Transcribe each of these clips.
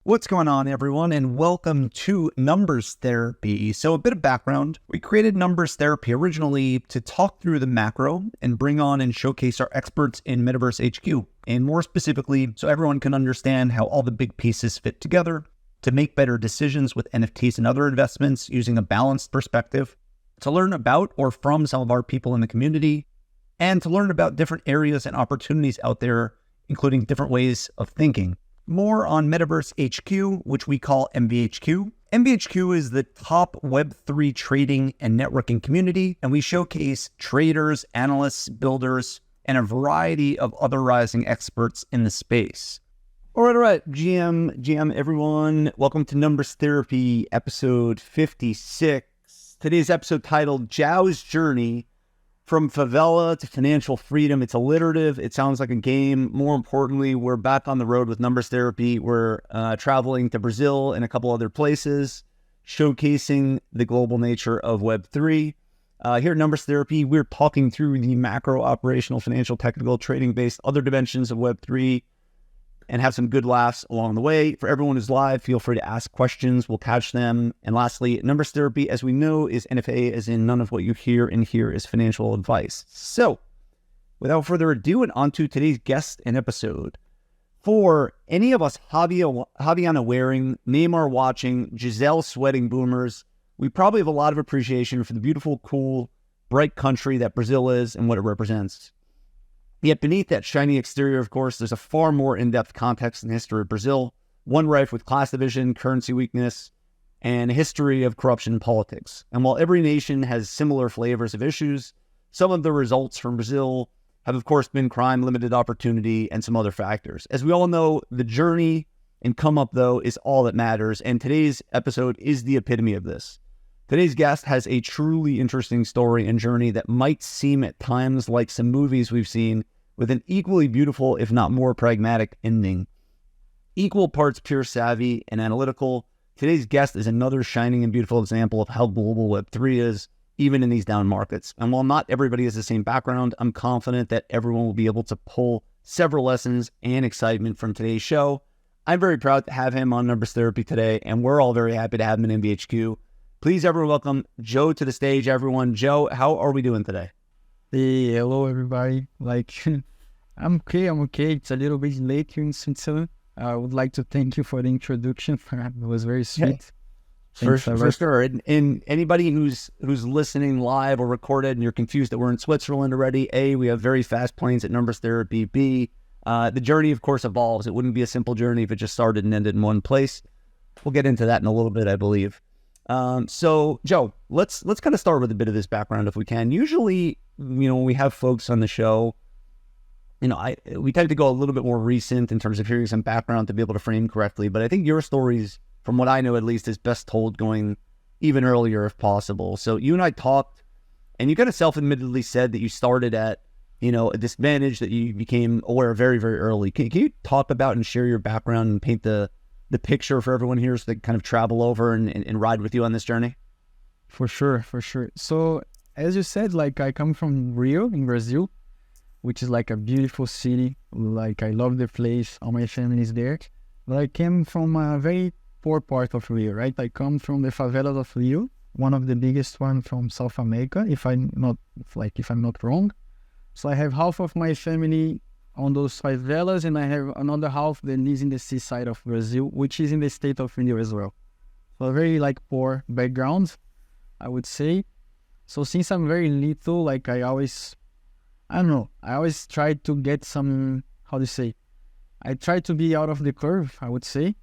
What's going on, everyone, and welcome to Numbers Therapy. So a bit of background. We created Numbers Therapy originally to talk through the macro and bring on and showcase our experts in MVHQ, and more specifically, so everyone can understand how all the big pieces fit together to make better decisions with NFTs and other investments using a balanced perspective, to learn about or from some of our people in the community, and to learn about different areas and opportunities out there, including different ways of thinking. More on MVHQ, which we call MVHQ. MVHQ is the top Web3 trading and networking community, and we showcase traders, analysts, builders, and a variety of other rising experts in the space. All right, GM, everyone. Welcome to Numbers Therapy, episode 56. Today's episode titled Zhao's Journey from Favela to Financial Freedom. It's alliterative. It sounds like a game. More importantly, we're back on the road with Numbers Therapy. We're traveling to Brazil and a couple other places, showcasing the global nature of Web3. Here at Numbers Therapy, we're talking through the macro, operational, financial, technical, trading-based, other dimensions of Web3, and have some good laughs along the way. For everyone who's live, feel free to ask questions. We'll catch them. And lastly, Numbers Therapy, as we know, is NFA, as in none of what you hear in here is financial advice. So, without further ado, and on to today's guest and episode. For any of us Javiana wearing, Neymar watching, Giselle sweating boomers, we probably have a lot of appreciation for the beautiful, cool, bright country that Brazil is and what it represents. Yet beneath that shiny exterior, of course, there's a far more in-depth context and history of Brazil, one rife with class division, currency weakness, and a history of corruption and politics. And while every nation has similar flavors of issues, some of the results from Brazil have, of course, been crime, limited opportunity, and some other factors. As we all know, the journey and come up, though, is all that matters, and today's episode is the epitome of this. Today's guest has a truly interesting story and journey that might seem at times like some movies we've seen, with an equally beautiful, if not more pragmatic ending. Equal parts pure savvy and analytical, today's guest is another shining and beautiful example of how global Web3 is, even in these down markets. And while not everybody has the same background, I'm confident that everyone will be able to pull several lessons and excitement from today's show. I'm very proud to have him on Numbers Therapy today, and we're all very happy to have him in MVHQ. Please, everyone, welcome Joe to the stage, everyone. Joe, how are we doing today? Hey, hello everybody. I'm okay. It's a little bit late here in Switzerland. I would like to thank you for the introduction. It was very sweet. For sure. And anybody who's listening live or recorded and you're confused that we're in Switzerland already, A, we have very fast planes at Numbers Therapy. B, the journey, of course, evolves. It wouldn't be a simple journey if it just started and ended in one place. We'll get into that in a little bit, I believe. So Joe, let's kind of start with a bit of this background if we can. Usually, when we have folks on the show, we tend to go a little bit more recent in terms of hearing some background to be able to frame correctly. But I think your stories, from what I know at least, is best told going even earlier if possible. So you and I talked, and you kind of self-admittedly said that you started at, a disadvantage, that you became aware very, very early. Can you talk about and share your background and paint the picture for everyone here so they can kind of travel over and ride with you on this journey? For sure. So, as you said, I come from Rio in Brazil, which is a beautiful city. I love the place. All my family is there. But I came from a very poor part of Rio, right? I come from the favelas of Rio, one of the biggest one from South America, if I'm not wrong. So I have half of my family on those favelas, and I have another half that lives in the seaside of Brazil, which is in the state of Rio as well. So a very poor background, I would say. So since I'm very little, I always try to get some, I try to be out of the curve, I would say,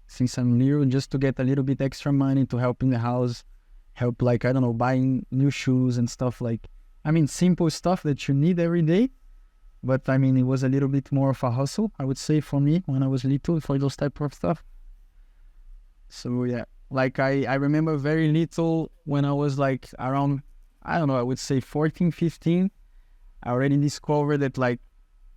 since I'm new, just to get a little bit extra money to help in the house, help buying new shoes and stuff simple stuff that you need every day. But it was a little bit more of a hustle, I would say, for me when I was little for those type of stuff. So yeah, I remember very little when I was around, I would say 14, 15. I already discovered that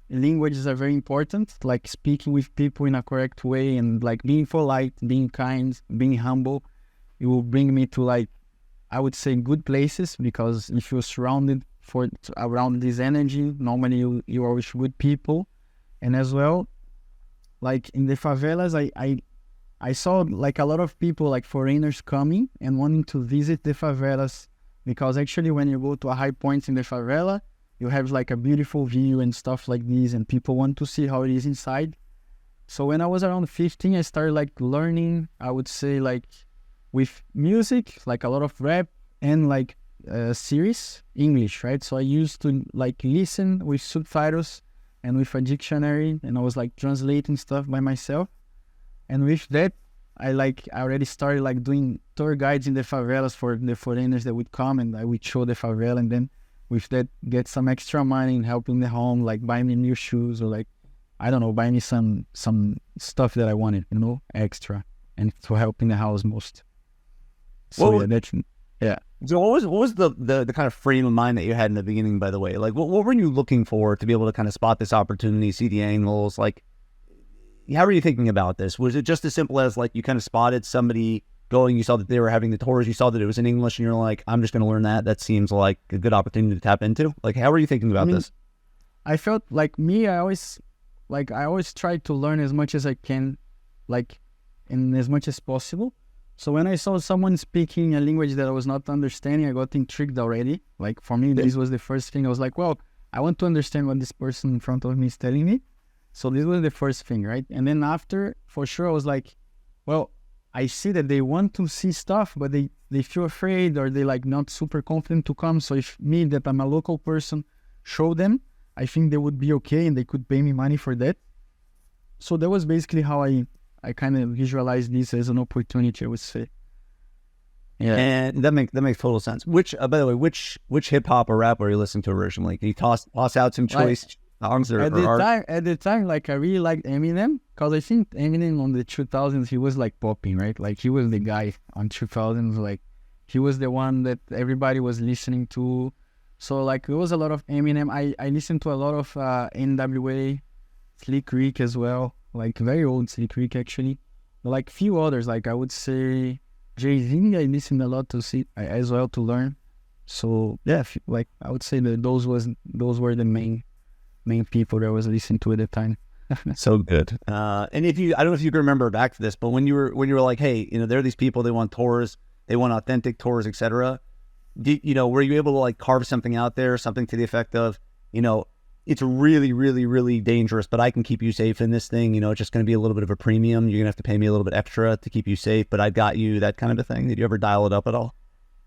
languages are very important, speaking with people in a correct way and being polite, being kind, being humble. It will bring me to I would say good places, because if you're surrounded around this energy, normally you are with good people. And as well, in the favelas, I saw like a lot of people, like foreigners coming and wanting to visit the favelas, because actually when you go to a high point in the favela, you have like a beautiful view and stuff like this, and people want to see how it is inside. So when I was around 15, I started like learning, I would say like with music, like a lot of rap and like series, English, right? So I used to like listen with subtitles and with a dictionary, and I was like translating stuff by myself. And with that, I already started like doing tour guides in the favelas for the foreigners that would come, and I would show the favela, and then with that get some extra money and helping the home, like buy me new shoes, or like, I don't know, buy me some stuff that I wanted, you know, extra, and to help in the house most. So Well, yeah, that's, yeah. So what was the kind of frame of mind that you had in the beginning, by the way? Like, what were you looking for to be able to kind of spot this opportunity, see the angles? Like, how are you thinking about this? Was it just as simple as like you kind of spotted somebody going, you saw that they were having the tours, you saw that it was in English, and you're like, I'm just going to learn that. That seems like a good opportunity to tap into. Like, how are you thinking about this? I felt like me, I always try to learn as much as I can, like, and as much as possible. So when I saw someone speaking a language that I was not understanding, I got intrigued already. Like for me, this was the first thing. I was like, well, I want to understand what this person in front of me is telling me. So this was the first thing, right? And then after, for sure, I was like, well, I see that they want to see stuff, but they feel afraid, or they like not super confident to come. So if me, that I'm a local person, show them, I think they would be okay and they could pay me money for that. So that was basically how I kind of visualized this as an opportunity, I would say. Yeah, And that makes total sense. Which, by the way, which hip hop or rap were you listening to originally? Can you toss out some choice songs at the time, like I really liked Eminem, because I think Eminem on the 2000s, he was like popping, right? Like he was the guy on 2000s, like he was the one that everybody was listening to. So like there was a lot of Eminem. I listened to a lot of NWA, Slick Rick as well, like very old Slick Rick actually. But like few others, like I would say Jay-Z, I listened a lot to see as well to learn. So yeah, like I would say that those were the main people that I was listening to at the time. So good. And I don't know if you can remember back to this, but when you were like, hey, there are these people, they want tours, they want authentic tours, etc. Were you able to like carve something out there, something to the effect of, it's really, really, really dangerous, but I can keep you safe in this thing. It's just going to be a little bit of a premium. You're going to have to pay me a little bit extra to keep you safe, but I've got you, that kind of a thing. Did you ever dial it up at all?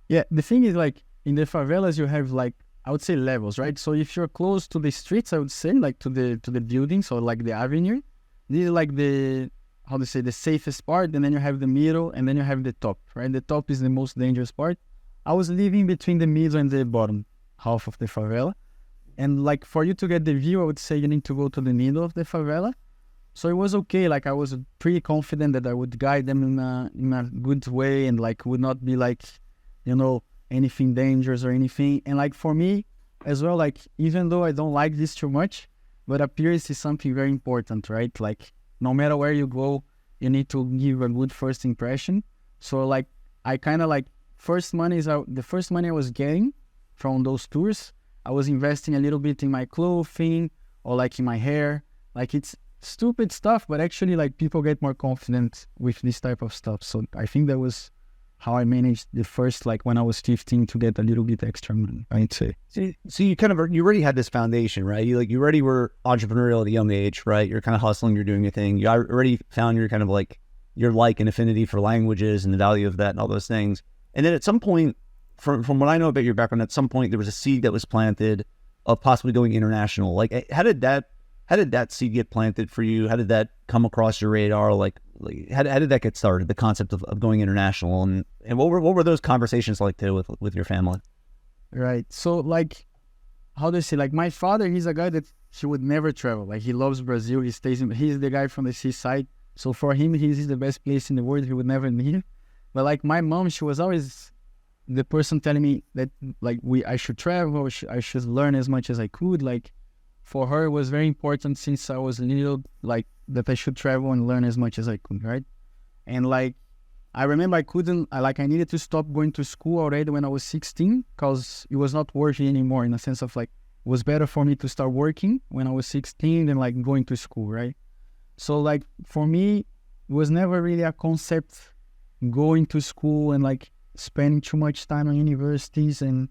Yeah, the thing is, like, in the favelas, you have, like, I would say levels, right? So if you're close to the streets, I would say, like, to the buildings, or like the avenue, this is like the safest part, and then you have the middle, and then you have the top, right? The top is the most dangerous part. I was living between the middle and the bottom half of the favela. And like for you to get the view, I would say you need to go to the middle of the favela. So it was okay. Like I was pretty confident that I would guide them in a good way, and like would not be like, anything dangerous or anything. And like for me as well, like even though I don't like this too much, but appearance is something very important, right? Like no matter where you go, you need to give a good first impression. So like I kind of like the first money I was getting from those tours, I was investing a little bit in my clothing or like in my hair. Like it's stupid stuff, but actually like people get more confident with this type of stuff. So I think that was how I managed the first, like when I was 15, to get a little bit extra money, I'd say. So you already had this foundation, right? You already were entrepreneurial at a young age, right? You're kind of hustling, you're doing your thing. You already found your kind of like your like and affinity for languages and the value of that and all those things. And then at some point, from what I know about your background, at some point there was a seed that was planted of possibly going international. Like, how did that seed get planted for you? How did that come across your radar? Like how did that get started? The concept of going international, and what were those conversations like too with your family? Right. So like, how do you say? Like my father, he's a guy that he would never travel. Like he loves Brazil. He's the guy from the seaside. So for him, he's the best place in the world. He would never leave. But like my mom, she was always the person telling me that like I should travel, I should learn as much as I could. Like for her, it was very important since I was little, like that I should travel and learn as much as I could, right? And like I remember I needed to stop going to school already when I was 16 because it was not worth it anymore, in the sense of like it was better for me to start working when I was 16 than like going to school, right? So like for me, it was never really a concept going to school and like spending too much time on universities. And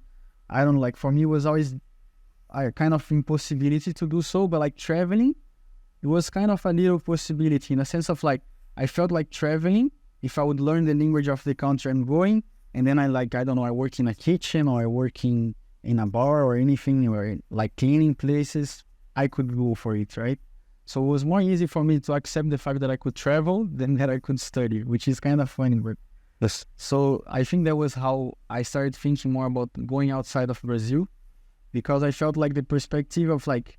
I don't know, like for me, it was always a kind of impossibility to do so. But like traveling, it was kind of a little possibility in a sense of like, I felt like traveling, if I would learn the language of the country I'm going, and then I don't know, I work in a kitchen or I work in a bar or anything, or like cleaning places, I could go for it, right? So it was more easy for me to accept the fact that I could travel than that I could study, which is kind of funny. But Yes. so I think that was how I started thinking more about going outside of Brazil, because I felt like the perspective of like,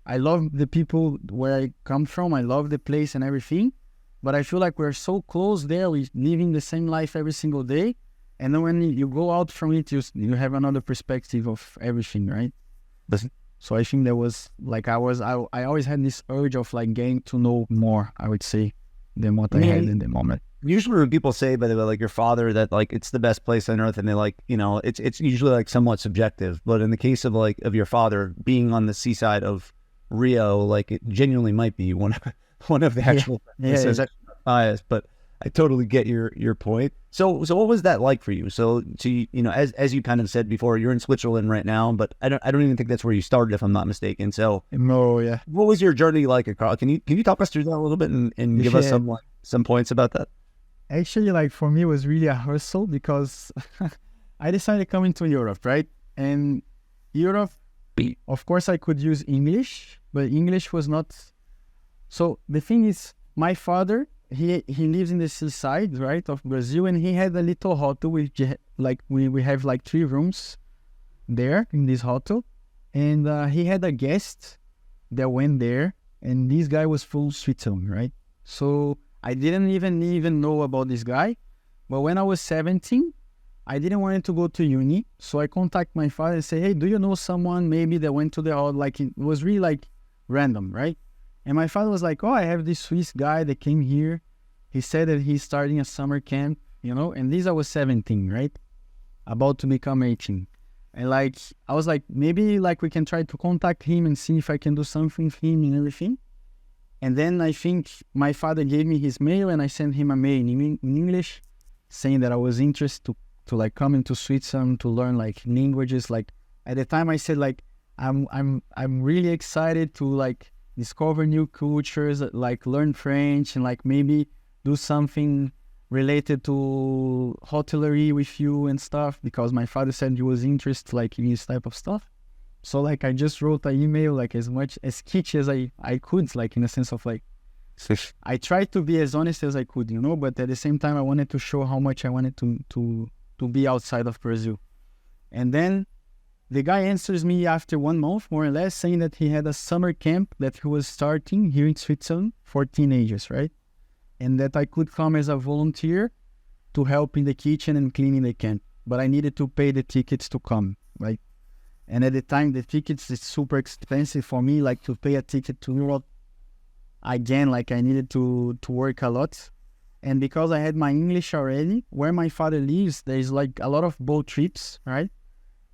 I love the people where I come from, I love the place and everything, but I feel like we're so close there, we're living the same life every single day. And then when you go out from it, you have another perspective of everything, right? Listen. So I think there was like, I always had this urge of like getting to know more, I would say, than what I had in the moment. Usually when people say, by the way, like your father, that like it's the best place on earth, and they like, you know, it's usually like somewhat subjective. But in the case of like of your father being on the seaside of Rio, like it genuinely might be one of the actual places. That's biased, but I totally get your point. So what was that like for you? So you know, as you kind of said before, you're in Switzerland right now, but I don't even think that's where you started, if I'm not mistaken. So No, yeah. what was your journey like across? Can you talk us through that a little bit and give us some points about that? Actually, like for me, it was really a hustle because I decided to come into Europe, right? And Europe, of course, I could use English, but English was not. So the thing is, my father, he lives in the seaside, right, of Brazil, and he had a little hotel with like we have like 3 rooms there in this hotel, and he had a guest that went there, and this guy was from Switzerland, right? So I didn't even know about this guy, but when I was 17, I didn't want to go to uni, so I contact my father and say, hey, do you know someone maybe that went to the hotel? Like it was really like random, right? And my father was like, oh, I have this Swiss guy that came here. He said that he's starting a summer camp, you know, and I was 17, right? About to become 18. And like, I was like, maybe like we can try to contact him and see if I can do something for him and everything. And then I think my father gave me his mail, and I sent him a mail in English saying that I was interested to like come into Switzerland to learn like languages. Like at the time I said like, I'm really excited to like discover new cultures, like learn French and like maybe do something related to hotelery with you and stuff, because my father said he was interested like in this type of stuff. So like I just wrote an email like as sketchy as I could, like in a sense of like, I tried to be as honest as I could, you know, but at the same time I wanted to show how much I wanted to be outside of Brazil. And then the guy answers me after 1 month, more or less, saying that he had a summer camp that he was starting here in Switzerland for teenagers, right? And that I could come as a volunteer to help in the kitchen and cleaning the camp. But I needed to pay the tickets to come, right? And at the time, the tickets is super expensive for me, like to pay a ticket to Europe. Again, like I needed to work a lot. And because I had my English already, where my father lives, there's like a lot of boat trips, right?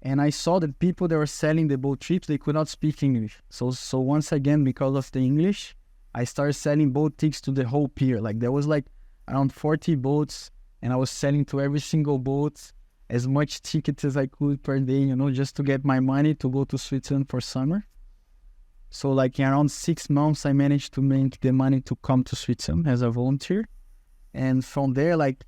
And I saw that people that were selling the boat trips, they could not speak English. So once again, because of the English, I started selling boat tickets to the whole pier. Like there was like around 40 boats, and I was selling to every single boat as much tickets as I could per day, you know, just to get my money to go to Switzerland for summer. So like in around 6 months, I managed to make the money to come to Switzerland as a volunteer. And from there, like,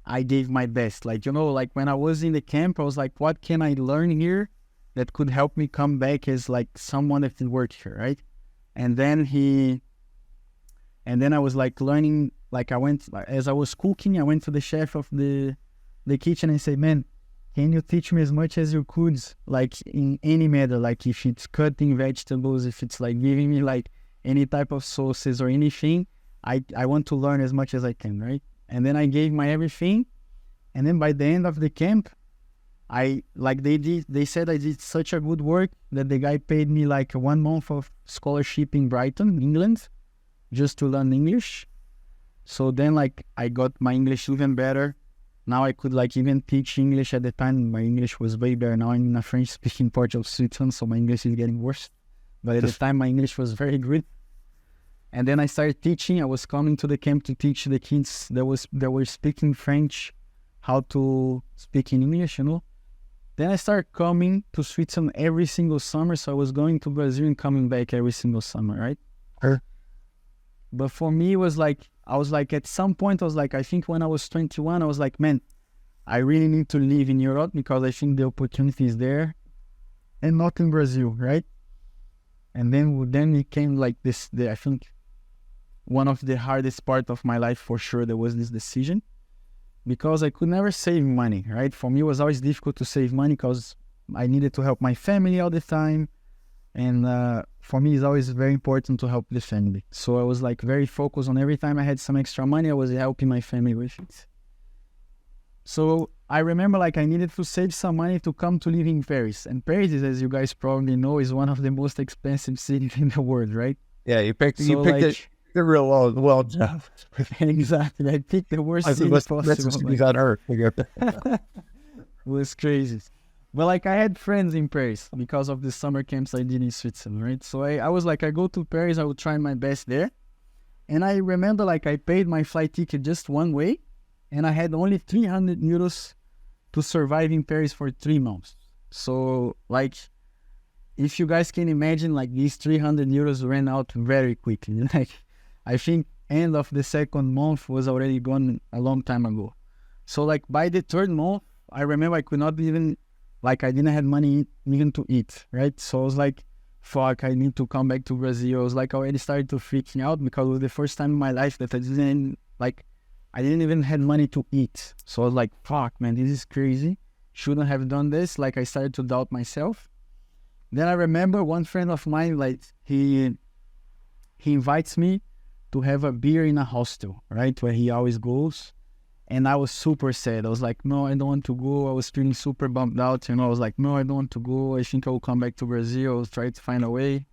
I gave my best. Like, you know, like when I was in the camp, I was like, what can I learn here that could help me come back as like someone that can work here, right? And then I was like learning, like as I was cooking, I went to the chef of the kitchen and said, man, can you teach me as much as you could, like in any matter, like if it's cutting vegetables, if it's like giving me like any type of sauces or anything, I want to learn as much as I can, right? And then I gave my everything. And then by the end of the camp, they said I did such a good work that the guy paid me like 1 month of scholarship in Brighton, England, just to learn English. So then like I got my English even better. Now I could like even teach English. At the time, my English was way better. Now I'm in a French-speaking part of Switzerland, so my English is getting worse. But at the time, my English was very good. And then I started teaching. I was coming to the camp to teach the kids that were speaking French, how to speak in English, Then I started coming to Switzerland every single summer. So I was going to Brazil and coming back every single summer, right? Sure. But for me, it was like, I was like, at some point, I was like, I think when I was 21, I was like, man, I really need to live in Europe because I think the opportunity is there and not in Brazil, right? And then it came like this, I think one of the hardest part of my life for sure, there was this decision because I could never save money, right? For me, it was always difficult to save money because I needed to help my family all the time. And for me, it's always very important to help the family. So I was like very focused on every time I had some extra money, I was helping my family with it. So I remember like I needed to save some money to come to live in Paris. And Paris, as you guys probably know, is one of the most expensive cities in the world, right? Yeah, you picked like, it real well, Jeff. Exactly. I picked the worst city possible. You got hurt. It was crazy. But like I had friends in Paris because of the summer camps I did in Switzerland, right? So I was like, I go to Paris, I will try my best there. And I remember like I paid my flight ticket just one way and I had only 300 euros to survive in Paris for 3 months. So like, if you guys can imagine, like these 300 euros ran out very quickly. Like I think end of the second month was already gone a long time ago. So like by the third month, I remember I could not even, like I didn't have money even to eat, right? So I was like, fuck, I need to come back to Brazil. I was like already started to freaking out because it was the first time in my life that I didn't even have money to eat. So I was like, fuck, man, this is crazy. Shouldn't have done this. Like I started to doubt myself. Then I remember one friend of mine, like he invites me to have a beer in a hostel, right? Where he always goes. And I was super sad. I was like, no, I don't want to go. I was feeling super bummed out. I was like, no, I don't want to go. I think I will come back to Brazil. I was trying to find a way.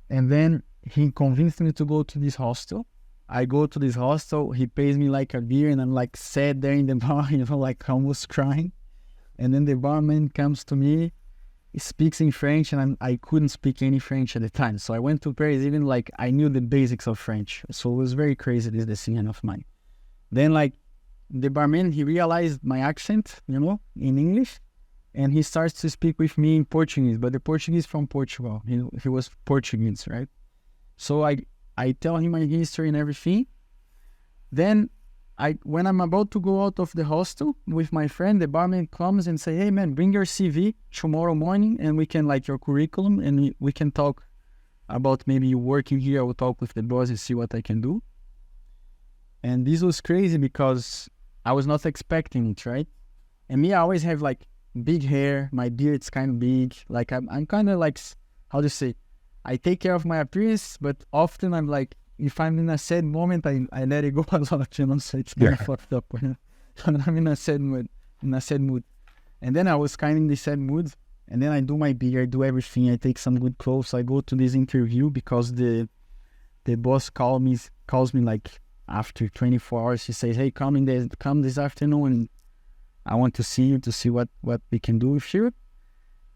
And then he convinced me to go to this hostel. I go to this hostel. He pays me like a beer and I'm like sad there in the bar, like almost crying. And then the barman comes to me. He speaks in French and I couldn't speak any French at the time. So I went to Paris, even like I knew the basics of French. So it was very crazy, this decision of mine. Then like the barman, he realized my accent, in English. And he starts to speak with me in Portuguese, but the Portuguese from Portugal. He was Portuguese, right? So I tell him my history and everything. Then when I'm about to go out of the hostel with my friend, the barman comes and say, hey man, bring your CV tomorrow morning and we can like your curriculum and we can talk about maybe you working here. I will talk with the boss and see what I can do. And this was crazy because I was not expecting it, right? And me, I always have like big hair, my beard's kind of big. Like I'm kind of like, how to say, I take care of my appearance, but often I'm like, if I'm in a sad moment, I let it go a lot, so it's kind of fucked up. I'm in a sad mood. And then I was kind of in the sad mood, and then I do my beard, I do everything, I take some good clothes, I go to this interview because the boss calls me like after 24 hours, he says, hey, come this afternoon, and I want to see you to see what we can do with you.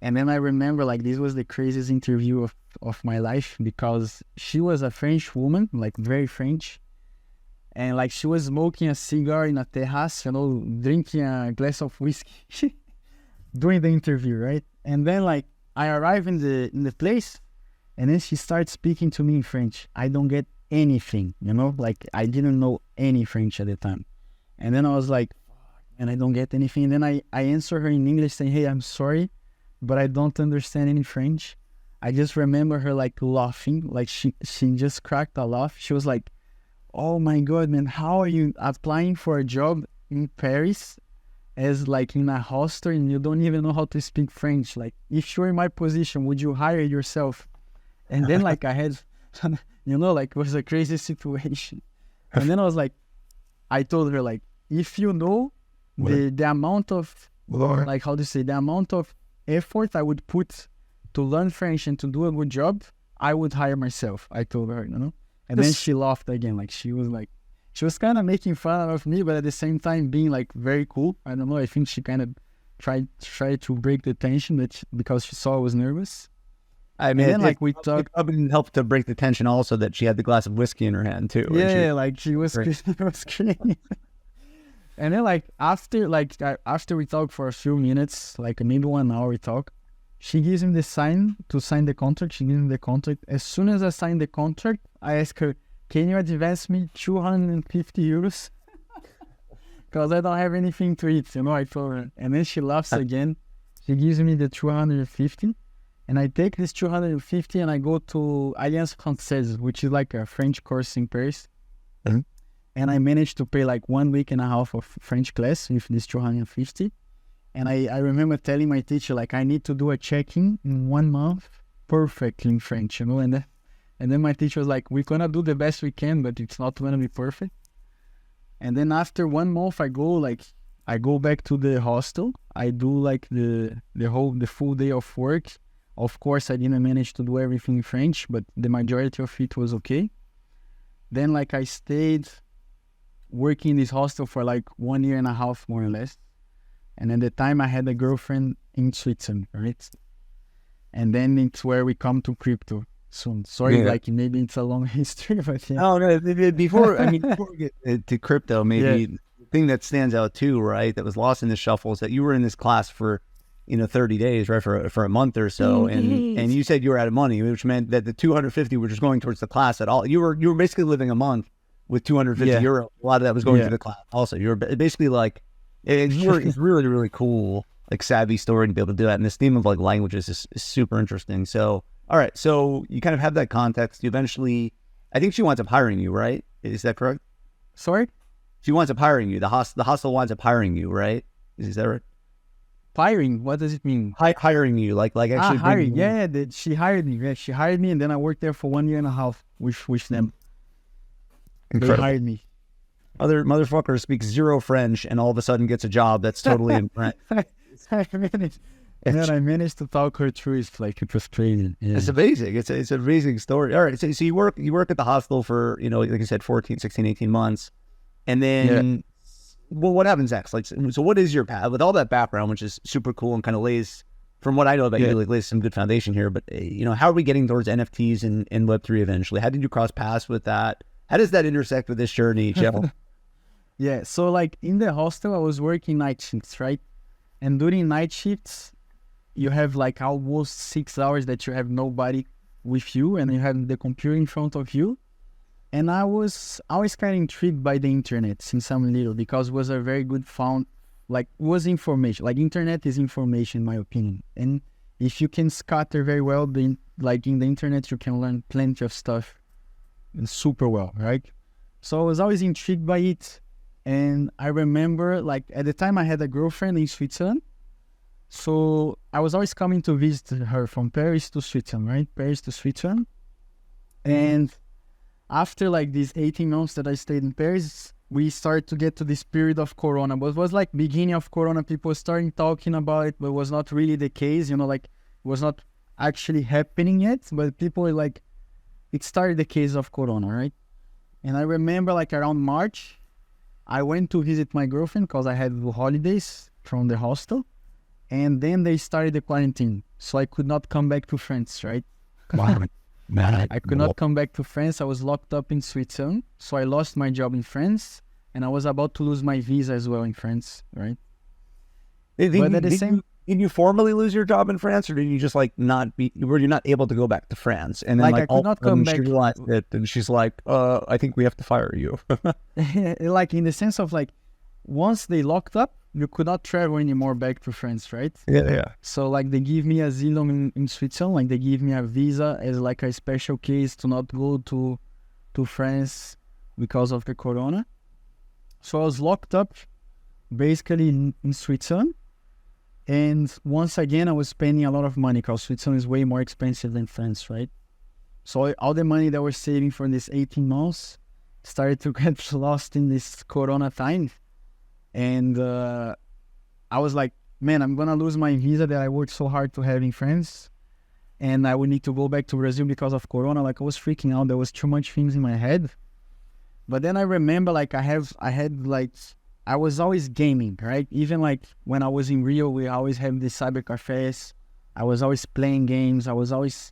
And then I remember like this was the craziest interview of my life because she was a French woman, like very French. And like she was smoking a cigar in a terrace, drinking a glass of whiskey during the interview, right? And then like I arrive in the place and then she starts speaking to me in French. I don't get anything, like I didn't know any French at the time. And then I was like, and I don't get anything. And then I answer her in English saying, hey, I'm sorry, but I don't understand any French. I just remember her like laughing, like she just cracked a laugh. She was like, oh my God, man, how are you applying for a job in Paris as like in a hostel and you don't even know how to speak French? Like if you're in my position, would you hire yourself? And then like I had, like it was a crazy situation. And then I was like, I told her like, if you know the amount of, like how to say, the amount of effort I would put to learn French and to do a good job, I would hire myself. I told her, And then she laughed again. Like she was kind of making fun of me, but at the same time being like very cool. I don't know. I think she kind of tried to break the tension because she saw I was nervous. I mean, And then like we it talked. probably helped to break the tension also that she had the glass of whiskey in her hand too. and Yeah, like she was Right. screaming. And then after we talk for a few minutes, like maybe 1 hour we talk, she gives him the sign to sign the contract. She gives him the contract. As soon as I sign the contract, I ask her, "Can you advance me 250 euros? Because I don't have anything to eat." I told her. And then she laughs again. She gives me the 250, and I take this 250 and I go to Alliance Française, which is like a French course in Paris. Mhm. And I managed to pay like 1 week and a half of French class with this 250. And I remember telling my teacher, like, I need to do a check-in in 1 month perfectly in French, And then my teacher was like, we're going to do the best we can, but it's not going to be perfect. And then after 1 month, I go back to the hostel. I do like the full day of work. Of course, I didn't manage to do everything in French, but the majority of it was okay. Then like I stayed working in this hostel for like 1 year and a half, more or less. And at the time I had a girlfriend in Switzerland, right? And then it's where we come to crypto soon. Sorry, like maybe it's a long history, but yeah. Oh no! Before we get to crypto, maybe the thing that stands out too, right? That was lost in the shuffle is that you were in this class for 30 days, right? For a month or so, and you said you were out of money, which meant that the 250 were just going towards the class at all. You were basically living a month with 250 euro. A lot of that was going to the class. Also, you were basically like it's really really cool, like savvy story to be able to do that. And this theme of like languages is super interesting. So. All right, so you kind of have that context. You eventually, I think she winds up hiring you, right? Is that correct? Sorry? She winds up hiring you. The hostel winds up hiring you, right? Is that right? Hiring? What does it mean? Hiring you, like actually hiring. Yeah, she hired me. Yeah, she hired me, and then I worked there for 1 year and a half with them. Incredible. They hired me. Other motherfucker speaks zero French, and all of a sudden gets a job that's totally in French. I managed to talk her through it. Like it was crazy. Yeah. It's amazing. It's an amazing story. All right. So you work at the hostel for, like I said, 14, 16, 18 months. And then, well, what happens next? Like, so what is your path with all that background, which is super cool and kind of lays, from what I know about you, like lays some good foundation here. But, how are we getting towards NFTs and Web3 eventually? How did you cross paths with that? How does that intersect with this journey, Joe? Yeah. So like in the hostel, I was working night shifts, right? And during night shifts, you have like almost 6 hours that you have nobody with you and you have the computer in front of you. And I was always kind of intrigued by the internet since I'm little because it was a very good was information. Like internet is information, in my opinion. And if you can scatter very well, like in the internet, you can learn plenty of stuff super well, right? So I was always intrigued by it. And I remember like at the time I had a girlfriend in Switzerland. So I was always coming to visit her from Paris to Switzerland, right? Paris to Switzerland. And after like these 18 months that I stayed in Paris, we started to get to this period of Corona. But it was like beginning of Corona, people starting talking about it, but it was not really the case, like it was not actually happening yet. But people were like, it started the case of Corona, right? And I remember like around March, I went to visit my girlfriend because I had holidays from the hostel. And then they started the quarantine. So I could not come back to France, right? Wow. I could not come back to France. I was locked up in Switzerland. So I lost my job in France. And I was about to lose my visa as well in France, right? Did you formally lose your job in France, or did you just like were you not able to go back to France? And then I could not come back. She realized it, and she's like, I think we have to fire you. Like in the sense of like, once they locked up, you could not travel anymore back to France, right? Yeah. So like they give me asylum in Switzerland, like they give me a visa as like a special case to not go to France because of the Corona. So I was locked up basically in Switzerland. And once again, I was spending a lot of money because Switzerland is way more expensive than France, right? So all the money that I was saving for this 18 months started to get lost in this Corona time. And I was like, man, I'm going to lose my visa that I worked so hard to have in France. And I would need to go back to Brazil because of Corona. Like I was freaking out. There was too much things in my head. But then I remember like I was always gaming, right? Even like when I was in Rio, we always have these cyber cafes. I was always playing games. I was always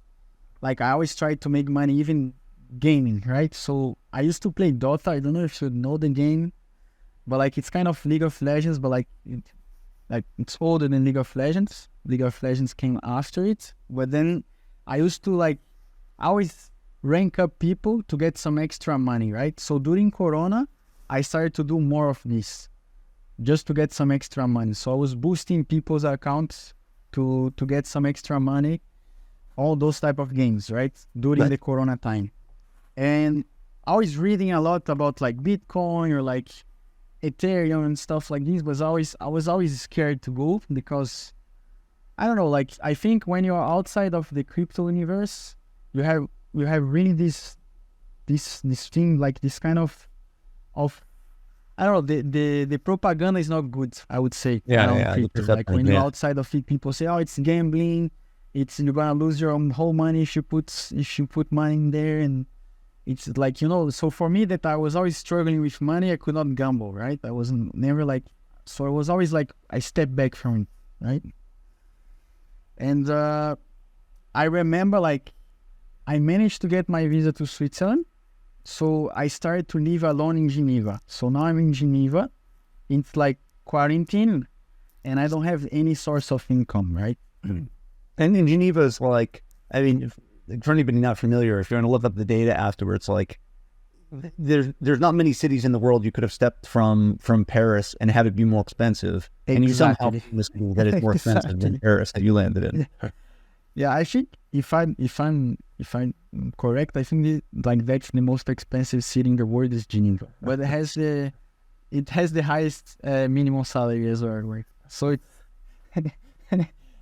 like I always try to make money even gaming, right? So I used to play Dota. I don't know if you know the game, but like it's kind of League of Legends, but like it's older than League of Legends. League of Legends came after it, but then I used to like always rank up people to get some extra money, right? So during Corona, I started to do more of this just to get some extra money. So I was boosting people's accounts to get some extra money, all those type of games, right? During the Corona time. And I was reading a lot about like Bitcoin or like Ethereum and stuff like this, but I was always scared to go because I don't know, like I think when you're outside of the crypto universe, you have really this thing, like this kind of I don't know, the propaganda is not good, I would say. Crypto. Like when you're outside of it, people say, oh, it's gambling, you're gonna lose your whole money if you put money in there, and it's like, you know. So for me, that I was always struggling with money, I could not gamble, right? I wasn't never like, so I was always like, I stepped back from it, right? And I remember like I managed to get my visa to Switzerland. So I started to live alone in Geneva. So now I'm in Geneva. It's like quarantine, and I don't have any source of income, right? And in Geneva is like, I mean, for anybody not familiar, if you're going to look up the data afterwards, like there's not many cities in the world you could have stepped from Paris and have it be more expensive. Exactly. And you somehow found that it's more expensive than Paris that you landed in. Yeah, I think if I'm correct, I think like that's the most expensive city in the world is Geneva, but it has the highest minimum salary as well, right? So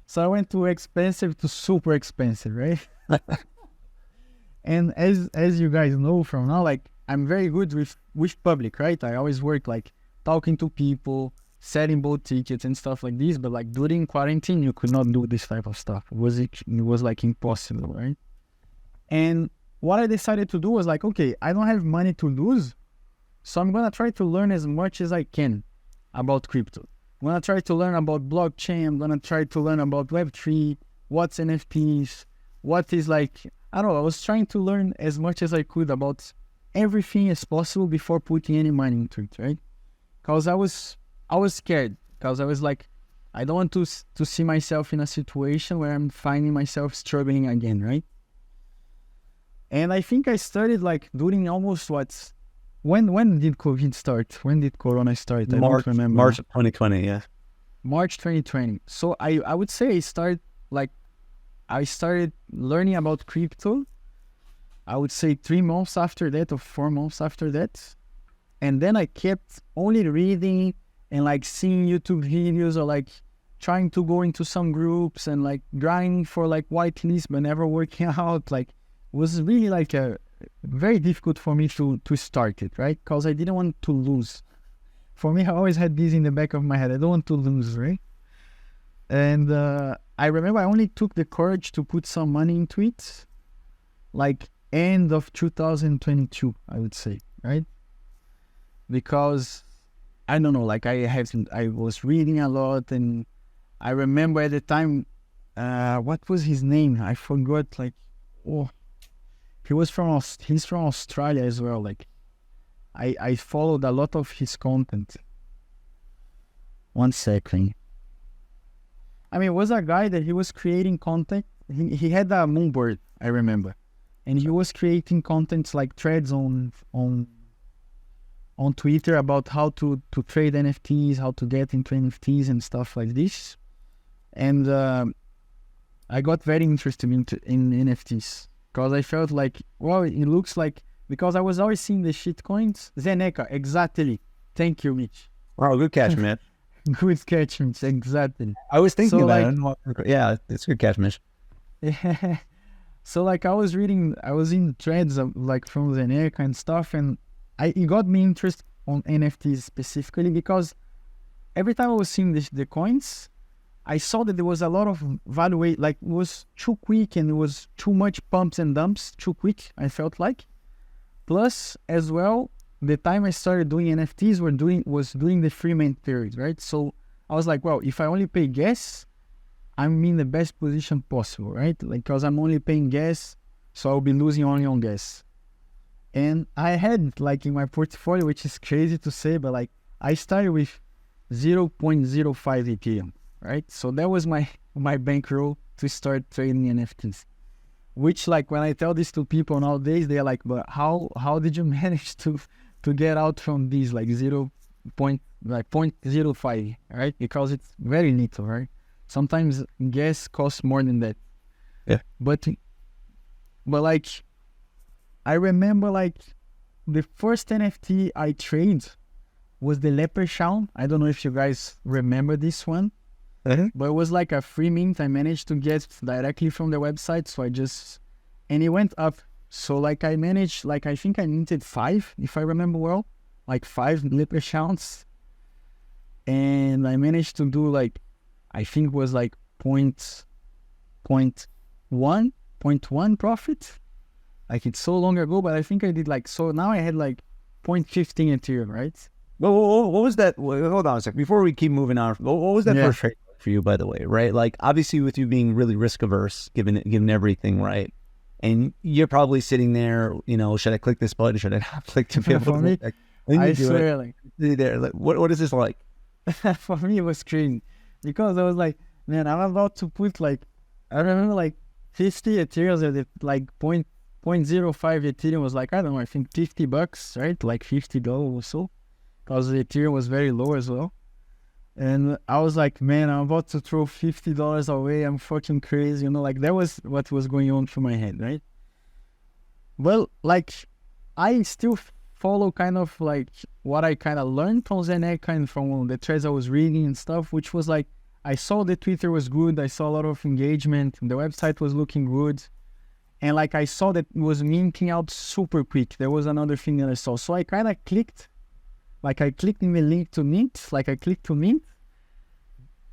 so I went to expensive to super expensive, right? And as you guys know from now, like I'm very good with public, right? I always work like talking to people, selling boat tickets and stuff like this, but like during quarantine you could not do this type of stuff. It was like impossible, right? And what I decided to do was like, okay, I don't have money to lose, so I'm gonna try to learn as much as I can about crypto. I'm gonna try to learn about blockchain. I'm gonna try to learn about Web3, what's NFTs, what is like, I don't know. I was trying to learn as much as I could about everything as possible before putting any money into it, right? Because I was scared, because I was like, I don't want to see myself in a situation where I'm finding myself struggling again, right? And I think I started like during almost when did COVID start? When did Corona start? I don't remember. March of 2020, yeah. March 2020. So I would say I started learning about crypto, I would say 3 months after that or 4 months after that. And then I kept only reading and like seeing YouTube videos or like trying to go into some groups and like grinding for like whitelist but never working out. Like it was really like very difficult for me to start it, right? Because I didn't want to lose. For me, I always had this in the back of my head. I don't want to lose, right? And I remember I only took the courage to put some money into it like end of 2022, I would say, right? Because I don't know, like I was reading a lot, and I remember at the time, what was his name? I forgot. Like, he's from Australia as well. Like, I followed a lot of his content. 1 second. I mean, it was a guy that he was creating content. He had a moonbird, I remember, and he was creating contents like threads on Twitter about how to trade NFTs, how to get into NFTs and stuff like this. And I got very interested in NFTs because I felt like, well, it looks like, because I was always seeing the shit coins. Zeneca, exactly. Thank you, Mitch. Wow, good catch, man. Good catch, Mitch. Exactly. I was thinking So, about like, it. Yeah, it's a good catch, Mitch. Yeah. So like I was in threads of, like from Zeneca and stuff, and it got me interested on NFTs specifically because every time I was seeing the coins, I saw that there was a lot of value, like it was too quick and it was too much pumps and dumps, too quick, I felt like. Plus, as well, the time I started doing NFTs was during the free mint period, right? So I was like, well, if I only pay gas, I'm in the best position possible, right? Like, because I'm only paying gas So I'll be losing only on gas. And I had like in my portfolio, which is crazy to say, but like I started with 0.05 Ethereum, right? So that was my bankroll to start trading NFTs. Which like when I tell this to people nowadays, they're like, but how did you manage to get out from these like 0.05, right? Because it's very little, right? Sometimes gas costs more than that. Yeah. But like I remember like the first NFT I traded was the Leprechaun. I don't know if you guys remember this one. But it was like a free mint I managed to get directly from the website. So and it went up. So like I managed, like I think I minted 5, if I remember well, like 5 Leprechauns. And I managed to do like, I think it was like point one profit. Like it's so long ago, but I think I did like, so now I had like 0.15 Ethereum, right? Well, what was that? Hold on a sec. Before we keep moving on, what was that first trade for you, by the way, right? Like, obviously, with you being really risk averse, given everything, right? And you're probably sitting there, you know, should I click this button? Should I not click to be able For me, I swear, like, what is this like? For me, it was crazy because I was like, man, I'm about to put like, I remember like 50 Ethereum at like 0.05 Ethereum was like, I don't know, I think $50, right? Like $50 or so. Because the Ethereum was very low as well. And I was like, man, I'm about to throw $50 away. I'm fucking crazy. You know, like that was what was going on through my head, right? Well, like I still follow kind of like what I kind of learned from Zenek and from the threads I was reading and stuff, which was like, I saw the Twitter was good. I saw a lot of engagement. The website was looking good. And like I saw that it was minting out super quick. There was another thing that I saw. So I kind of clicked. Like I clicked in the link to mint, like I clicked to mint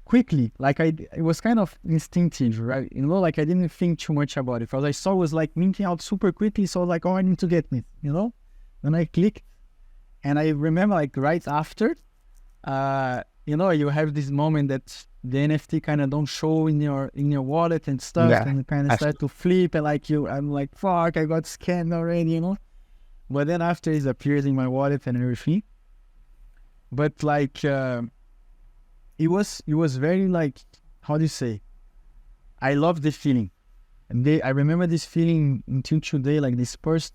quickly. Like it was kind of instinctive, right? You know, like I didn't think too much about it. Because I saw it was like minting out super quickly. So I was like, oh, I need to get mint, you know? Then I clicked and I remember like right after, you know, you have this moment that the NFT kind of don't show in your wallet and stuff. Yeah, and you kind of start to flip and like I'm like, fuck, I got scammed already, you know? But then after it appears in my wallet and everything. But like it was very like, how do you say? I love the feeling. And I remember this feeling until today, like this first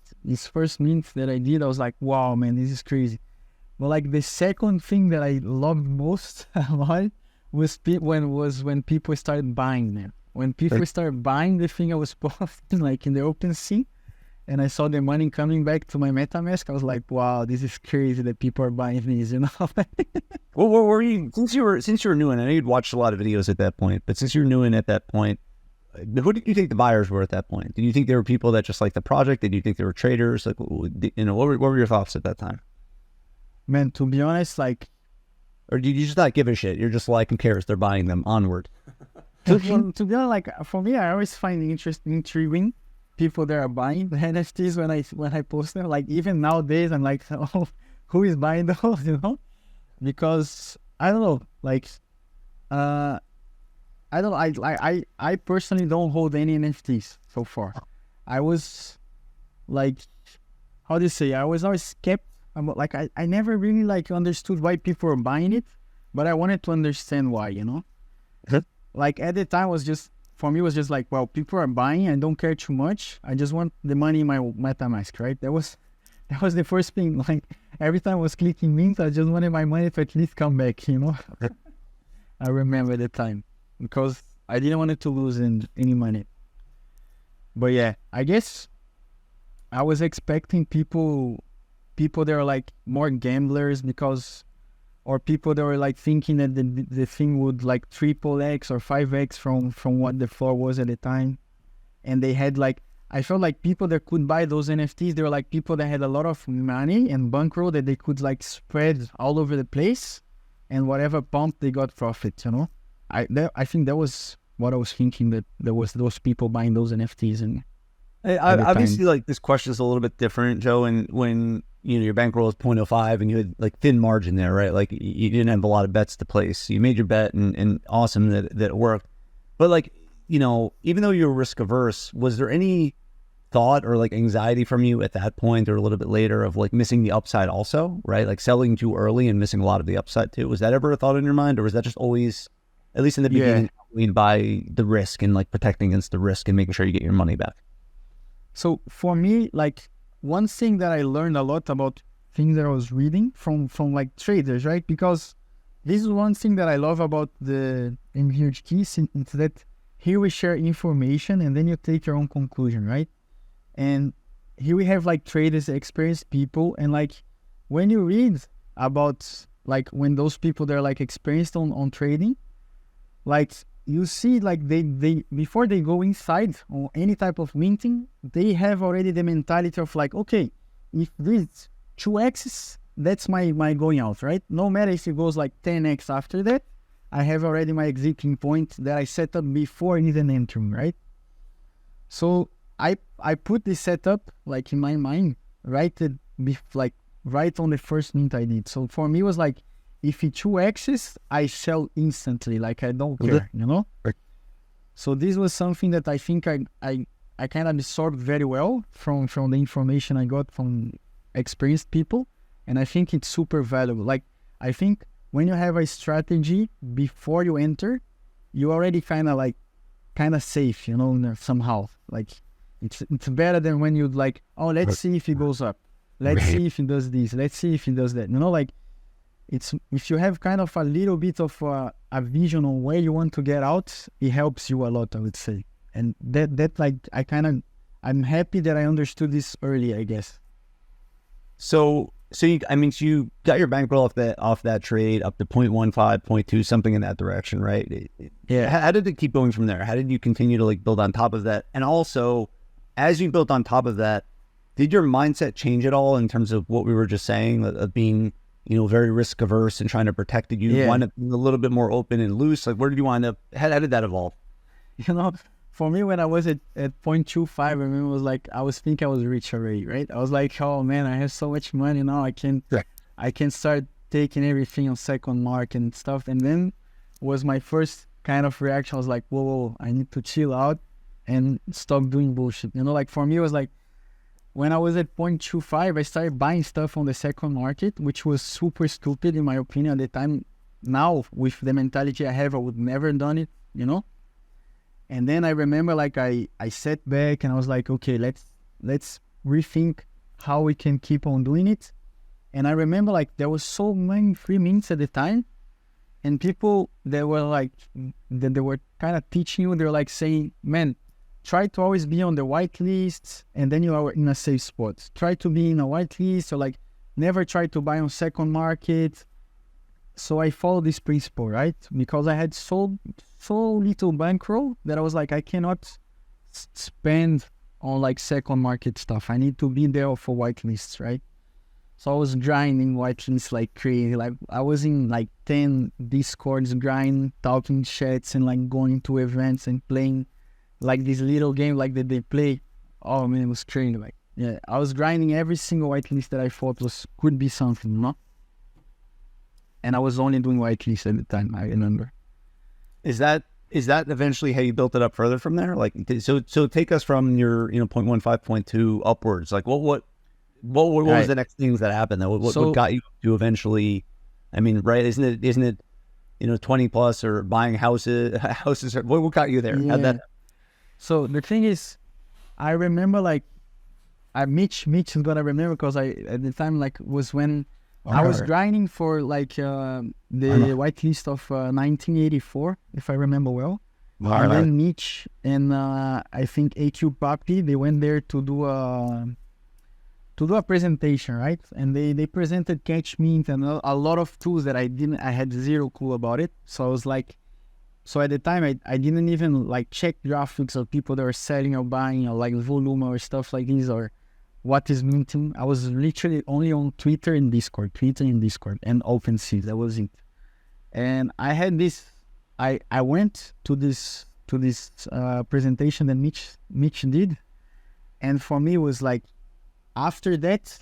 mint that I did, I was like, wow, man, this is crazy. But like the second thing that I loved most a lot was when people started buying them. When people started buying the thing I was posting like in the OpenSea, and I saw the money coming back to my MetaMask, I was like, wow, this is crazy that people are buying these, you know? Well, what were you, since you were new in, I know you'd watched a lot of videos at that point, but since you're new in at that point, who did you think the buyers were at that point? Did you think there were people that just liked the project? Did you think there were traders? Like, you know, what were your thoughts at that time? Man, to be honest, like... Or did you just not give a shit? You're just like, who cares? They're buying them. Onward. to be honest, like, for me, I always find it intriguing people that are buying the NFTs when I post them. Like even nowadays, I'm like, oh, who is buying those? You know, because I don't know. Like, I personally don't hold any NFTs so far. I was like, how do you say? I was always skeptical. Like I never really like understood why people were buying it, but I wanted to understand why. You know, like at the time for me, it was just like, well, people are buying. I don't care too much. I just want the money in my MetaMask, right? That was the first thing. Like every time I was clicking mint, I just wanted my money to at least come back, you know? I remember the time because I didn't want it to lose any money. But yeah, I guess I was expecting people that are like more gamblers or people that were like thinking that the thing would like 3x or 5x from what the floor was at the time. And they had like, I felt like people that could buy those NFTs, they were like people that had a lot of money and bankroll that they could like spread all over the place, and whatever pump they got profit, you know? I think that was what I was thinking, that there was those people buying those NFTs. And obviously like this question is a little bit different, Joe, and when you know your bankroll is 0.05 and you had like thin margin there, right? Like you didn't have a lot of bets to place. You made your bet and awesome that it worked. But like, you know, even though you were risk averse, was there any thought or like anxiety from you at that point or a little bit later of like missing the upside also, right? Like selling too early and missing a lot of the upside too. Was that ever a thought in your mind, or was that just always, at least in the beginning, lead by the risk and like protecting against the risk and making sure you get your money back? So for me, like one thing that I learned a lot about things that I was reading from like traders, right? Because this is one thing that I love about the MVHQ, it's that here we share information and then you take your own conclusion, right? And here we have like traders, experienced people, and like when you read about like when those people that are like experienced on trading, like you see like they before they go inside on any type of minting, they have already the mentality of like, okay, if this 2x, that's my going out, right? No matter if it goes like 10x after that, I have already my exiting point that I set up before even entering, right? So I put this setup like in my mind, right on the first mint I did. So for me it was like, if it 2x's, I sell instantly, like I don't care, you know? Right. So this was something that I think I kind of absorbed very well from the information I got from experienced people. And I think it's super valuable. Like, I think when you have a strategy before you enter, you already kind of safe, you know, somehow. Like, it's better than when you like, oh, let's see if it goes up. Let's see if it does this. Let's see if it does that. You know, like, it's if you have kind of a little bit of a vision on where you want to get out, it helps you a lot, I would say. And that like, I'm happy that I understood this early, I guess. So you got your bankroll off that trade up to 0.15, 0.2, something in that direction, right? Yeah. How did it keep going from there? How did you continue to like build on top of that? And also, as you built on top of that, did your mindset change at all in terms of what we were just saying, of being, you know, very risk averse and trying to protect it? You wind up being a little bit more open and loose. Like, where did you wind up? How did that evolve? You know, for me, when I was at 0.25, I remember it was like, I think I was rich already, right? I was like, oh man, I have so much money now. I can start taking everything on second market and stuff. And then was my first kind of reaction. I was like, whoa, I need to chill out and stop doing bullshit. You know, like for me, it was like, when I was at 0.25, I started buying stuff on the second market, which was super stupid in my opinion at the time. Now, with the mentality I have, I would never done it, you know? And then I remember like I sat back and I was like, okay, let's rethink how we can keep on doing it. And I remember like there was so many free mints at the time, and people that were like, that they were kind of teaching you, they're like saying, man, try to always be on the white list, and then you are in a safe spot. Try to be in a white list, or like never try to buy on second market. So I followed this principle, right? Because I had so little bankroll that I was like, I cannot spend on like second market stuff. I need to be there for white lists, right? So I was grinding white lists like crazy. Like I was in like 10 Discords grinding, talking chats, and like going to events and playing like this little game like that they play. Oh man, it was crazy. Like, yeah, I was grinding every single whitelist that I thought could be something, you know? And I was only doing whitelist at the time, I remember. Is that eventually how you built it up further from there? Like, so take us from your, 0.15, 0.2 upwards. Like, what was the next things that happened? What got you to eventually? I mean, right? Isn't it 20 plus or buying houses? What got you there? Yeah. How'd that? So the thing is, I remember like, Mitch is gonna remember, because at the time like was when I was grinding for like the whitelist of 1984, if I remember well. And then Mitch and I think AQ Papi, they went there to do a presentation, right? And they presented Catch Mint and a lot of tools that I had zero clue about it. So I was like, so at the time I didn't even like check graphics of people that were selling or buying, or like volume or stuff like this, or what is minting. I was literally only on Twitter and Discord and OpenSea. That was it. And I had this, I went to this presentation that Mitch did. And for me, it was like, after that,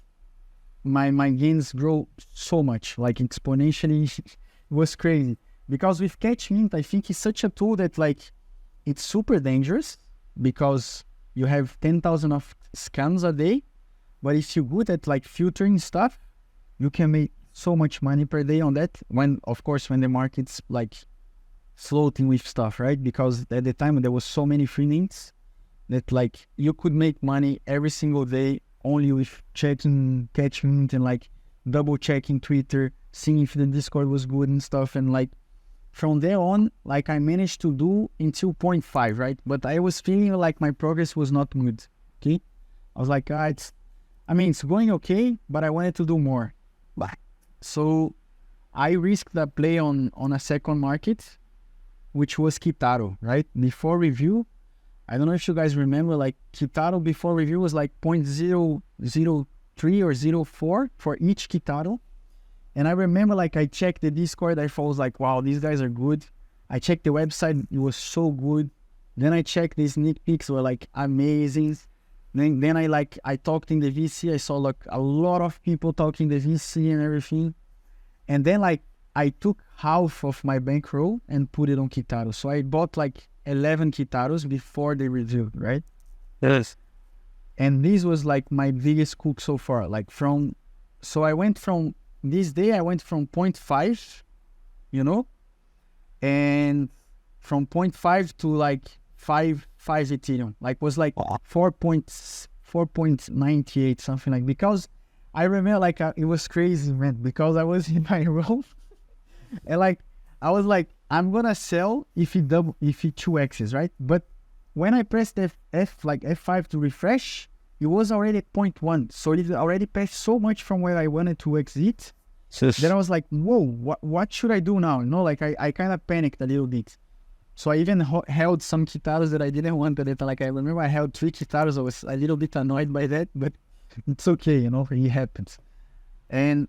my gains grow so much, like exponentially. It was crazy. Because with Catch Mint, I think it's such a tool that like, it's super dangerous, because you have 10,000 of scams a day, but if you're good at like filtering stuff, you can make so much money per day on that. When, of course, when the market's like floating with stuff, right? Because at the time there was so many free links that like you could make money every single day only with checking catchment and like double checking Twitter, seeing if the Discord was good and stuff. And like from there on, like I managed to do until 0.5, right? But I was feeling like my progress was not good. Okay, I was like, it's going okay, but I wanted to do more. So I risked a play on a second market, which was Kitaro, right? Before review, I don't know if you guys remember, like Kitaro before review was like 0.003 or 0.04 for each Kitaro. And I remember like I checked the Discord, I was like, wow, these guys are good. I checked the website, it was so good. Then I checked the sneak peeks, were like amazing. Then I talked in the VC, I saw like a lot of people talking the VC and everything. And then like I took half of my bankroll and put it on Kitaro. So I bought like 11 Kitaros before they reviewed, right? Yes. And this was like my biggest coup so far. Like so I went from this day, I went from 0.5, and from 0.5 to like 5 Ethereum. Like was like 4.98, something like, because I remember like it was crazy, man, because I was in my room and like I was like, I'm gonna sell if it 2x's, right? But when I pressed F5 to refresh, it was already at 0.1. So it already passed so much from where I wanted to exit. Then I was like, whoa, what should I do now? Like I kind of panicked a little bit. So I even held some Kitaros that I didn't want at it. Like I remember I held 3 Kitaros. I was a little bit annoyed by that, but it's okay, it happens. And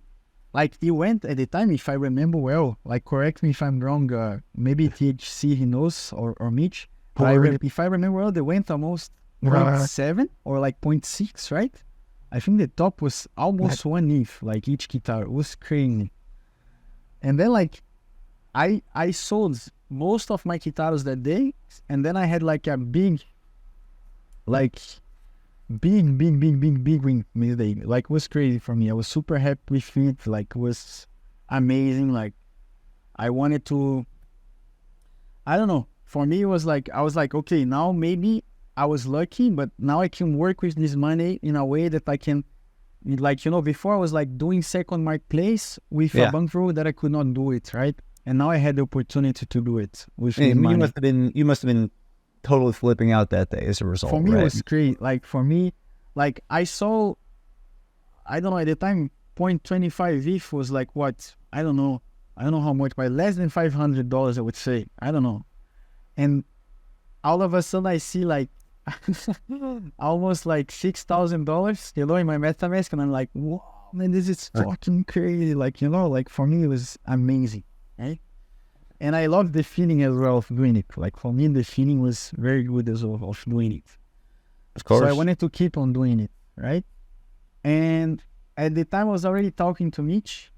like it went at the time, if I remember well, like correct me if I'm wrong, maybe THC he knows or Mitch. But if I remember well, they went almost 0.7 or like 0.6, right? I think the top was almost 1 ETH, like each Kitaro. It was crazy. And then like I sold most of my Kitaros that day, and then I had like a big win midday. Like it was crazy for me. I was super happy with it. Like it was amazing. Like I wanted to, I don't know. For me, it was like, I was like, okay, now maybe I was lucky, but now I can work with this money in a way that I can, like, before I was like doing second marketplace with a bankroll that I could not do it, right? And now I had the opportunity to do it with this money. You must have been totally flipping out that day as a result. For me, right? it was great. Like for me, like I saw, I don't know, at the time, 0.25 ETH was like what? I don't know how much, but less than $500, I would say. I don't know. And all of a sudden I see like almost like $6,000, in my MetaMask, and I'm like, wow, man, this is fucking crazy. Like, like for me, it was amazing, right? And I love the feeling as well of doing it. Like for me, the feeling was very good as well of doing it. Of course. So I wanted to keep on doing it, right? And at the time I was already talking to Mitch,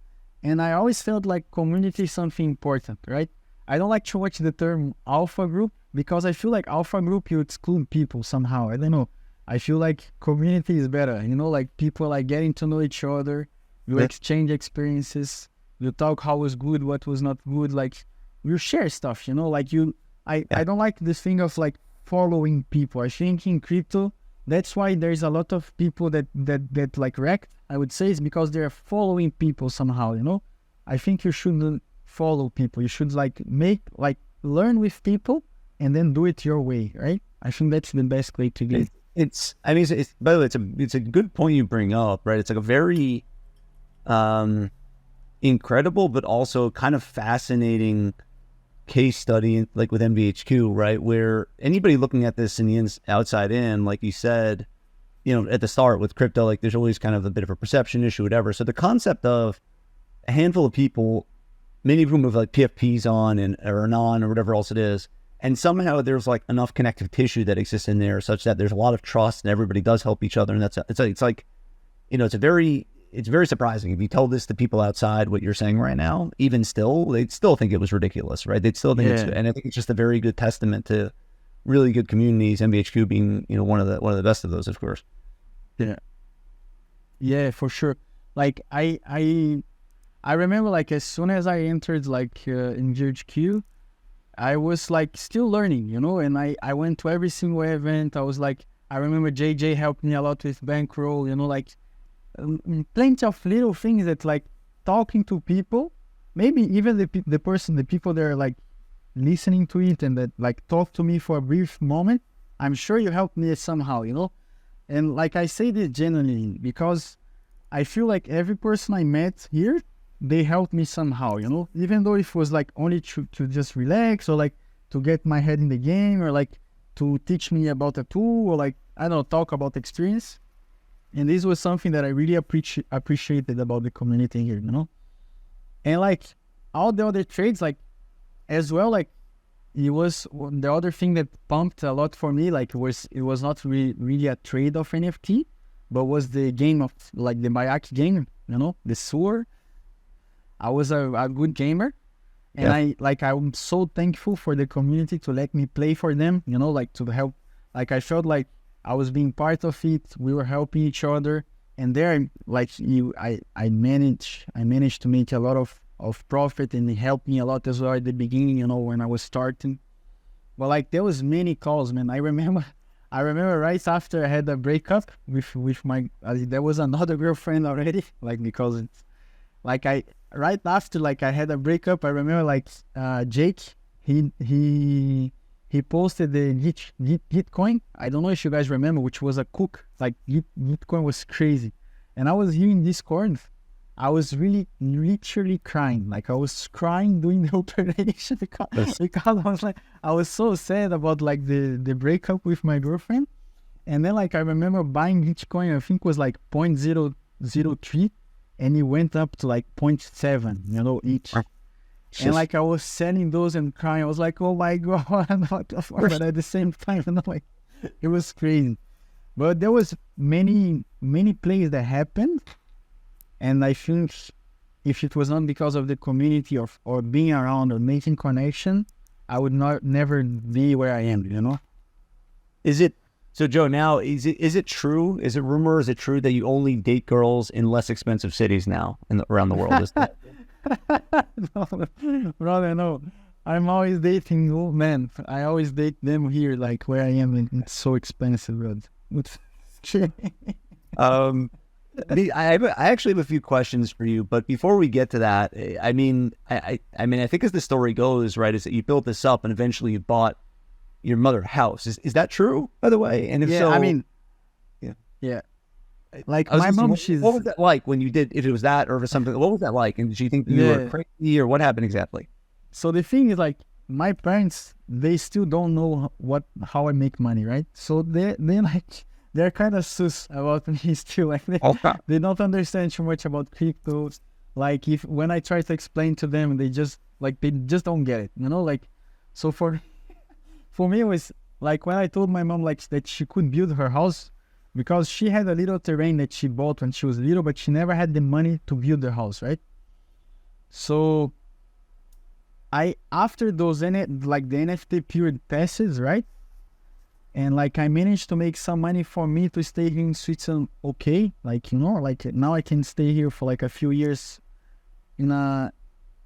and I always felt like community is something important, right? I don't like too much the term alpha group, because I feel like alpha group, you exclude people somehow. I don't know. I feel like community is better, like people like getting to know each other, you exchange experiences, you talk how was good, what was not good, like you share stuff, like I don't like this thing of like following people. I think in crypto, that's why there's a lot of people that like wrecked, I would say, is because they're following people somehow, I think you shouldn't follow people. You should learn with people and then do it your way, right? I think that's the best way to do it. By the way, it's a good point you bring up, right? It's like a very incredible, but also kind of fascinating case study, like with MVHQ, right? Where anybody looking at this in the outside in, like you said, at the start with crypto, like there's always kind of a bit of a perception issue, whatever. So the concept of a handful of people, many of whom have like PFPs on or non or whatever else it is, and somehow there's like enough connective tissue that exists in there such that there's a lot of trust and everybody does help each other. And it's very surprising. If you tell this to people outside, what you're saying right now, even still, they'd still think it was ridiculous, right? They'd still think and I think it's just a very good testament to really good communities, MVHQ being, one of the best of those, of course. Yeah. Yeah, for sure. Like I remember like as soon as I entered like MVHQ, I was like still learning, you know, and I went to every single event. I was like, I remember JJ helped me a lot with bankroll, you know, like plenty of little things that like talking to people, maybe even the people that are like listening to it and that like talk to me for a brief moment. I'm sure you helped me somehow, you know, and like I say this genuinely because I feel like every person I met here, they helped me somehow, you know, even though it was like only to just relax or like to get my head in the game or like to teach me about a tool or like, I don't know, talk about experience. And this was something that I really appreciated about the community here, you know. And like all the other trades, like as well, like it was the other thing that pumped a lot for me, like it was not really a trade of NFT, but was the game of like the MVHQ game, you know, the sewer. I was a good gamer, and I'm so thankful for the community to let me play for them, you know, like to help. Like I felt like I was being part of it. We were helping each other, and there, like I managed to make a lot of profit, and it helped me a lot as well at the beginning, you know, when I was starting. But like there was many calls, man. I remember right after I had a breakup with my there was another girlfriend already, like because it's like right after like I had a breakup. I remember like Jake, he posted the Gitcoin. I don't know if you guys remember, which was a cook. Like Gitcoin was crazy, and I was here in Discord. I was really literally crying. Like I was crying doing the operation because I was like, I was so sad about like the breakup with my girlfriend. And then like I remember buying Bitcoin, I think it was like 0.003, and it went up to like 0.7, you know, each. And like I was selling those and crying. I was like, oh my God, but at the same time, you know, like it was crazy. But there was many plays that happened. And I think if it was not because of the community or being around or making connection, I would never be where I am, you know? Is it, so Joe, now, is it true? Is it rumor? Is it true that you only date girls in less expensive cities now around the world? Is that... No, brother, no. I'm always dating old men. I always date them here, like where I am, and it's so expensive, bro. I actually have a few questions for you, but before we get to that, I mean, I think as the story goes, right, is that you built this up and eventually you bought your mother a house. Is that true, by the way? And if so, I mean, yeah. Like my mom, what was that like when you did? If it was that, or if it was something, what was that like? And did you think you were crazy, or what happened exactly? So the thing is, like, my parents, they still don't know how I make money, right? So they're kind of sus about me still. Like they don't understand too much about crypto. Like when I try to explain to them, they just don't get it, you know. Like, so for me, it was like when I told my mom like that she could build her house, because she had a little terrain that she bought when she was little, but she never had the money to build the house, right? So after those like the NFT period passes, right? And like I managed to make some money for me to stay here in Switzerland, okay? Like, you know, like now I can stay here for like a few years in a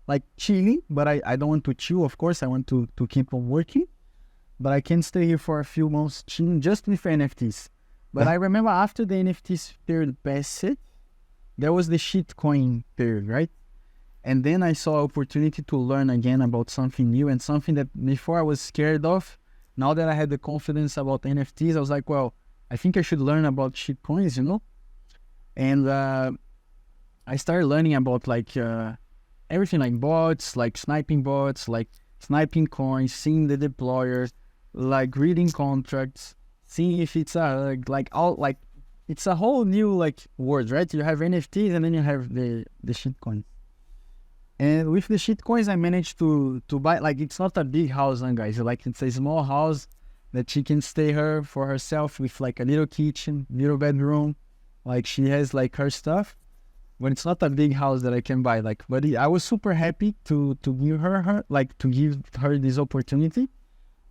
like chilling, but I don't want to chill, of course. I want to keep on working. But I can stay here for a few months chilling just with NFTs. But I remember after the NFTs period passed, there was the shitcoin period, right? And then I saw opportunity to learn again about something new and something that before I was scared of. Now that I had the confidence about NFTs, I was like, well, I think I should learn about shitcoins, you know? And I started learning about like everything, like bots, like sniping coins, seeing the deployers, like reading contracts, seeing if it's it's a whole new like world, right? You have NFTs and then you have the shitcoins. And with the shitcoins, I managed to buy, like, it's not a big house, guys. Like, it's a small house that she can stay for herself with like a little kitchen, little bedroom. Like, she has like her stuff, but it's not a big house that I can buy. Like, but I was super happy to give her this opportunity.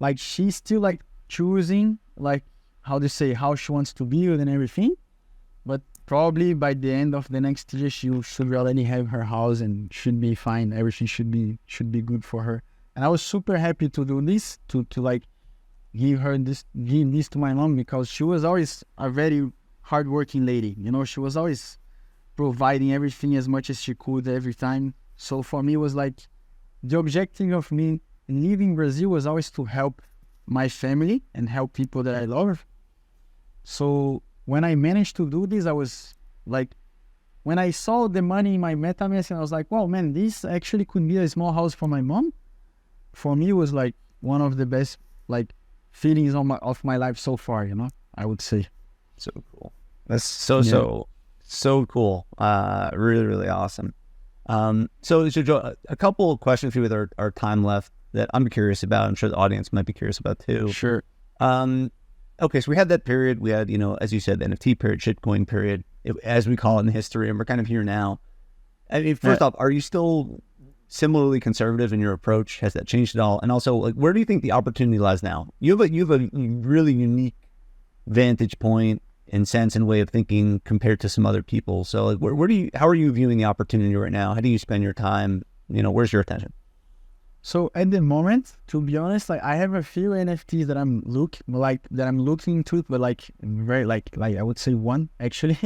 Like, she's still like choosing like how she wants to build and everything. But probably by the end of the next year, she should already have her house and should be fine. Everything should be good for her. And I was super happy to do this, to like give this to my mom, because she was always a very hardworking lady. You know, she was always providing everything as much as she could every time. So for me, it was like the objective of me leaving Brazil was always to help my family and help people that I love. So when I managed to do this, I was like, when I saw the money in my MetaMask, I was like, wow, man, this actually could be a small house for my mom. For me, it was like one of the best like feelings of my life so far, you know, I would say. So cool. That's so cool. Really, really awesome. So Joe, a couple of questions here with our time left that I'm curious about. I'm sure the audience might be curious about too. Sure. Okay, so we had that period. We had, as you said, the NFT period, shitcoin period, as we call it in history, and we're kind of here now. I mean, first off, are you still similarly conservative in your approach? Has that changed at all? And also, like, where do you think the opportunity lies now? You have a really unique vantage point and sense and way of thinking compared to some other people. So, like, how are you viewing the opportunity right now? How do you spend your time? Where's your attention? So at the moment, to be honest, like I have a few NFTs that I'm looking into, but like very like I would say one actually,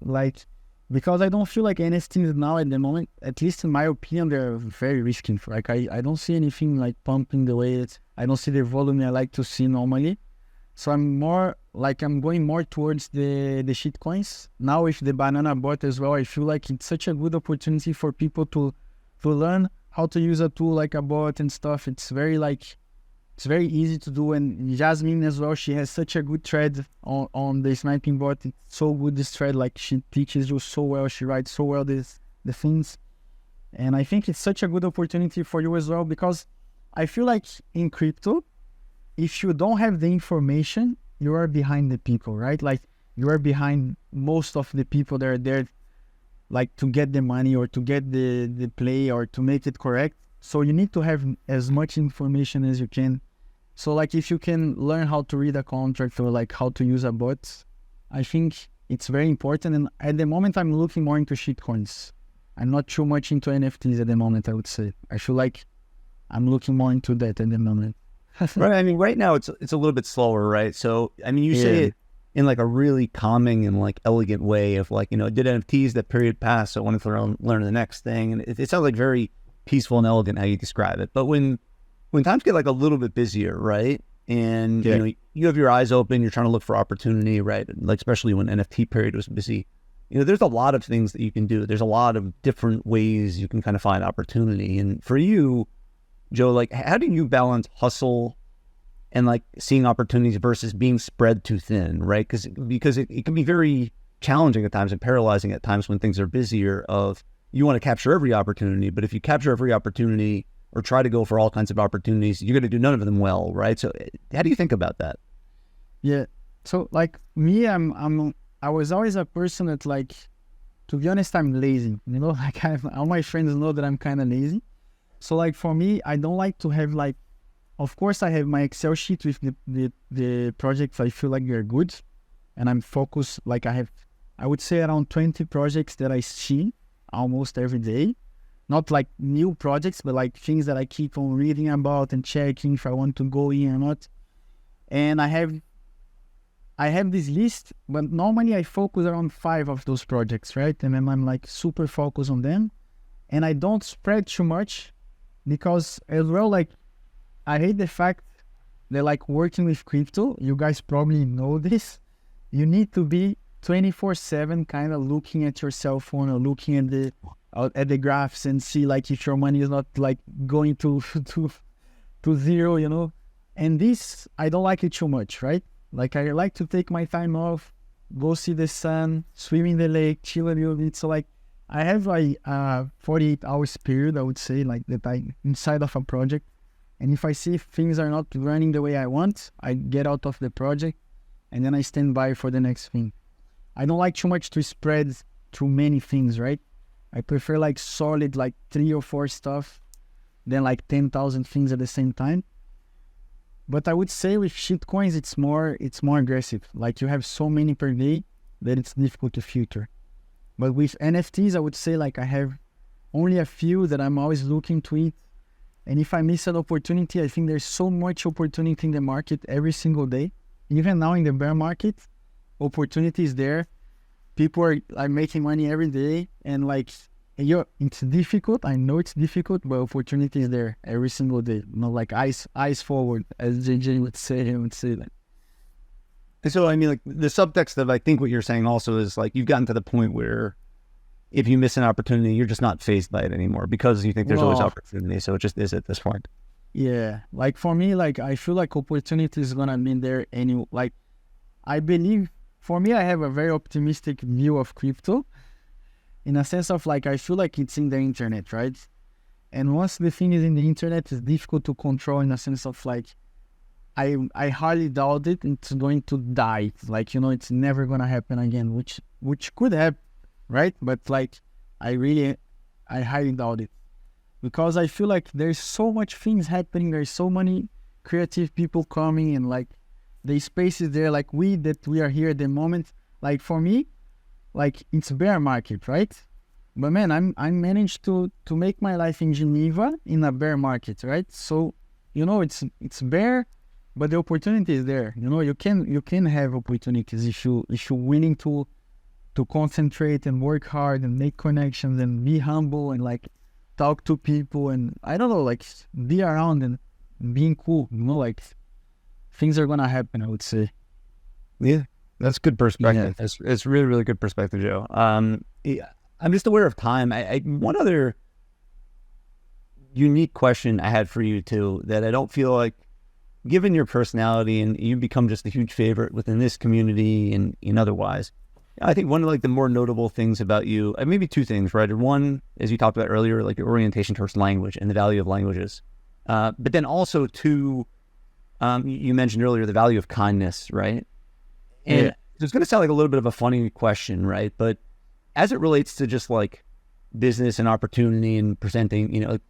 like because I don't feel like NFTs now at the moment, at least in my opinion, they're very risky. Like I don't see anything like pumping the way I don't see the volume I like to see normally. So I'm going more towards the shitcoins now with the banana bot as well. I feel like it's such a good opportunity for people to learn how to use a tool like a bot and stuff. It's very easy to do. And Jasmine as well, she has such a good thread on the sniping bot. It's so good, this thread. Like she teaches you so well, she writes so well the things. And I think it's such a good opportunity for you as well, because I feel like in crypto, if you don't have the information, you are behind the people, right? Like you are behind most of the people that are there, like to get the money or to get the play or to make it correct. So you need to have as much information as you can. So like if you can learn how to read a contract or like how to use a bot, I think it's very important. And at the moment, I'm looking more into shitcoins. I'm not too much into NFTs at the moment, I would say. I feel like I'm looking more into that at the moment. Right. I mean, right now it's a little bit slower, right? So, I mean, you say it in like a really calming and like elegant way of like, did NFTs, that period pass, so I wanted to learn the next thing. And it sounds like very peaceful and elegant how you describe it. But when times get like a little bit busier, right? And, you have your eyes open, you're trying to look for opportunity, right? Like, especially when NFT period was busy, there's a lot of things that you can do. There's a lot of different ways you can kind of find opportunity. And for you, Joe, like, how do you balance hustle and like seeing opportunities versus being spread too thin, right? Because it can be very challenging at times and paralyzing at times when things are busier of you want to capture every opportunity, but if you capture every opportunity or try to go for all kinds of opportunities, you're going to do none of them well, right? So how do you think about that? Yeah. So like me, I was always a person that like, to be honest, I'm lazy, like all my friends know that I'm kind of lazy. So like for me, I don't like to have like, of course I have my Excel sheet with the projects I feel like they're good. And I'm focused, like I would say around 20 projects that I see almost every day. Not like new projects, but like things that I keep on reading about and checking if I want to go in or not. And I have this list, but normally I focus around 5 of those projects, right? And then I'm like super focused on them. And I don't spread too much. Because as well, like, I hate the fact that like working with crypto, you guys probably know this, you need to be 24/7 kind of looking at your cell phone or looking at the graphs and see like if your money is not like going to zero, And this, I don't like it too much, right? Like I like to take my time off, go see the sun, swim in the lake, chill a little bit. So like, I have like a 48 hours period, I would say, like that I'm inside of a project. And if I see things are not running the way I want, I get out of the project and then I stand by for the next thing. I don't like too much to spread through many things, right? I prefer like solid, like 3 or 4 stuff than like 10,000 things at the same time. But I would say with shitcoins, it's more aggressive. Like you have so many per day. that it's difficult to filter. But with NFTs, I would say like I have only a few that I'm always looking to it. And if I miss an opportunity, I think there's so much opportunity in the market every single day. Even now in the bear market, opportunity is there. People are making money every day, and like it's difficult. I know it's difficult, but opportunity is there every single day. You know, like eyes forward, as JJ would say. He would say that. So I mean, like the subtext of I think what you're saying also is like you've gotten to the point where if you miss an opportunity, you're just not fazed by it anymore because you think there's always opportunity. So it just is at this point. Yeah, like for me, like I feel like opportunity is gonna be there. Like I believe. For me, I have a very optimistic view of crypto in a sense of like, I feel like it's in the internet, right? And once the thing is in the internet, it's difficult to control in a sense of like, I highly doubt it's going to die. Like, you know, it's never going to happen again, which could happen, right? But like, I highly doubt it because I feel like there's so much things happening. There's so many creative people coming and like, the space is there, like we are here at the moment. Like for me, like it's bear market, right? But man, I managed to make my life in Geneva in a bear market, right? So, you know, it's bear, but the opportunity is there. You know, you can have opportunities if you're willing to concentrate and work hard and make connections and be humble and like talk to people and I don't know, like be around and being cool. You know, like. Things are gonna happen, I would say. Yeah, that's good perspective. Yeah. It's really, really good perspective, Joe. I'm just aware of time. One other unique question I had for you too, that I don't feel like, given your personality and you become just a huge favorite within this community and otherwise, I think one of like the more notable things about you, maybe two things, right? One, as you talked about earlier, like your orientation towards language and the value of languages, but then also two. You mentioned earlier the value of kindness, right? And it's going to sound like a little bit of a funny question, right? But as it relates to just like business and opportunity and presenting, you know, like,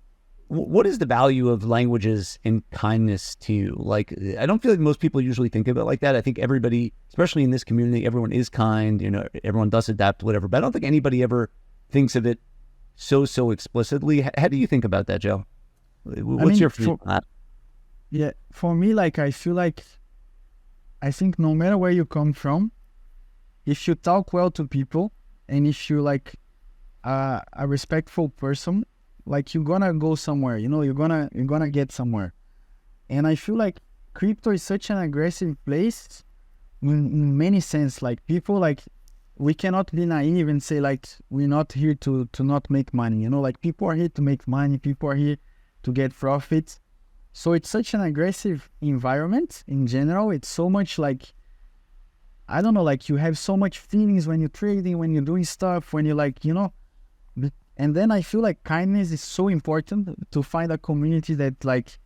what is the value of languages and kindness to you? Like, I don't feel like most people usually think of it like that. I think everybody, especially in this community, everyone is kind, you know, everyone does adapt, whatever. But I don't think anybody ever thinks of it so explicitly. How do you think about that, Joe? What's your view on that? Yeah, for me, like, I feel like, I think no matter where you come from, if you talk well to people and if you're like a respectful person, like you're gonna go somewhere, you know, you're gonna get somewhere. And I feel like crypto is such an aggressive place in many sense. Like people, like, we cannot be naive and say like, we're not here to not make money, you know, like people are here to make money, people are here to get profits. So it's such an aggressive environment in general. It's so much like, I don't know, like you have so much feelings when you're trading, when you're doing stuff, when you're like, you know. And then I feel like kindness is so important to find a community that like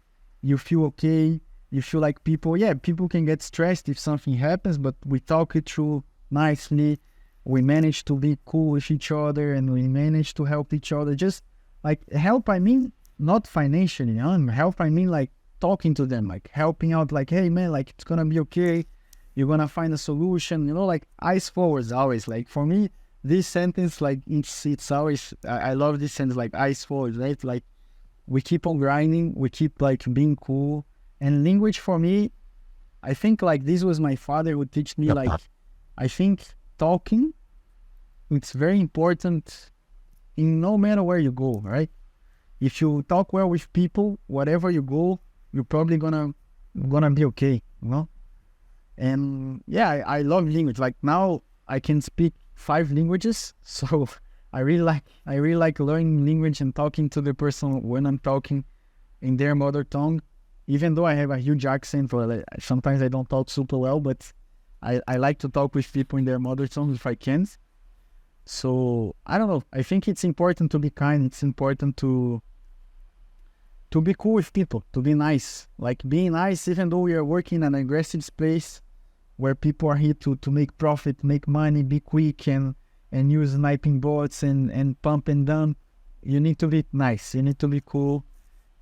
you feel okay, you feel like people can get stressed if something happens, but we talk it through nicely. We manage to be cool with each other and we manage to help each other. Just like help, I mean, not financially, you know, help, I mean like talking to them, like helping out, like, hey man, like it's gonna be okay. You're gonna find a solution, you know, like eyes forwards always. Like for me, this sentence, like it's always, I love this sentence, like eyes forwards, right? Like we keep on grinding, we keep like being cool. And language for me, I think like this was my father who teach me, like, I think talking, it's very important in no matter where you go, right? If you talk well with people, whatever you go, you're probably gonna be okay, you know? And yeah, I love language. Like now I can speak 5 languages, so I really like learning language and talking to the person when I'm talking in their mother tongue. Even though I have a huge accent, or sometimes I don't talk super well, but I like to talk with people in their mother tongue if I can. So I don't know. I think it's important to be kind. It's important to be cool with people, to be nice. Like being nice, even though we are working in an aggressive space where people are here to make profit, make money, be quick and use sniping bots and pump and dump. You need to be nice. You need to be cool.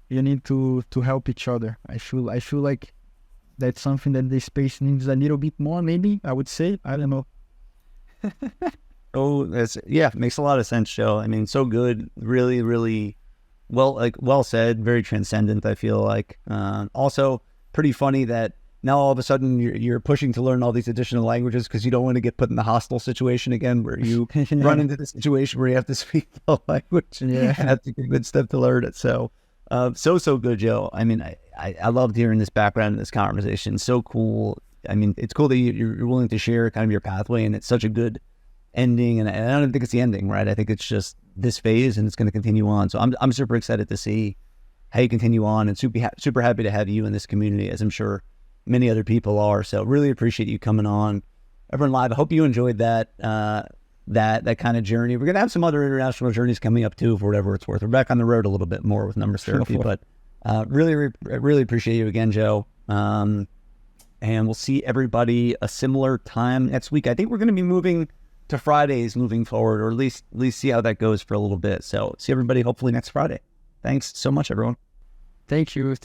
You need to help each other. I feel like that's something that the space needs a little bit more, maybe, I would say. I don't know. Oh, makes a lot of sense, Joe. I mean, so good, really, really well said, very transcendent. I feel like also pretty funny that now all of a sudden you're pushing to learn all these additional languages because you don't want to get put in the hostile situation again, where you run into the situation where you have to speak the language. Yeah. That's a good step to learn it. So, so good, Joe. I mean, I loved hearing this background in this conversation. So cool. I mean, it's cool that you're willing to share kind of your pathway, and it's such a good ending. And I don't think it's the ending, right? I think it's just this phase, and it's going to continue on. So I'm super excited to see how you continue on, and super happy to have you in this community, as I'm sure many other people are. So really appreciate you coming on, everyone live. I hope you enjoyed that that kind of journey. We're gonna have some other international journeys coming up too, for whatever it's worth. We're back on the road a little bit more with numbers therapy, but really appreciate you again, Joe. And we'll see everybody a similar time next week. I think we're going to be moving to Fridays moving forward, or at least see how that goes for a little bit. So see everybody hopefully next Friday. Thanks so much, everyone. Thank you.